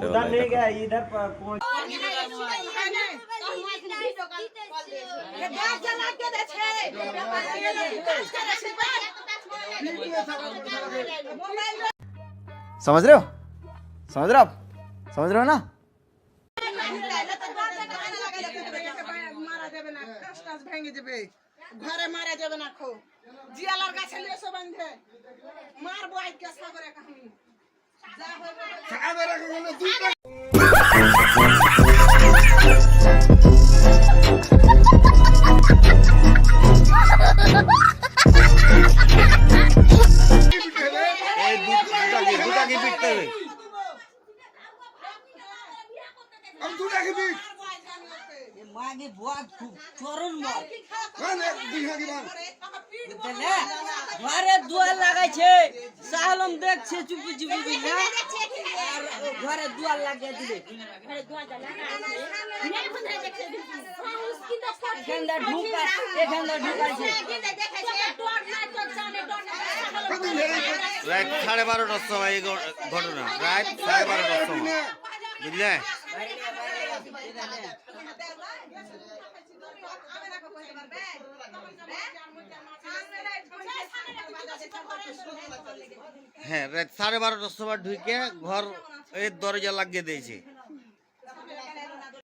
उधर ले गया इधर पहुंच समझ रहे हो समझ रहे हो आप समझ रहे हो ना ঘরে মারা যাবে না খো জিয়ালার কাছে লিয়ে বন্ধে মারবো আজকে সাগরে কাহিনী যা হবে সাগরে কাহিনী দুইটা এই দুটা কি পিটতে হবে हम দুটা কি পিট मागे बुआ चोरन मार মানে দিহা কি মান বুঝলে ঘরে দুয়ার লাগাইছে সালম দেখছে চুপি চুপি বিনা আর ঘরে দুয়ার লাগিয়ে দিবে ঘরে দুয়ার লাগাইছে মেরে বন্ধরে দেখছে সাহস কিনা এখানটা ঢুকা এখানটা ঢুকাইছে দেখাইছে ডর না তো জানে ডর না রাত 12:30টার সময় এই ঘটনা রাত 12:30টার সময় বুঝলে হ্যাঁ রাত 12:30টার সময় ঢুকে ঘর এই দরজা লাগিয়ে দিয়েছে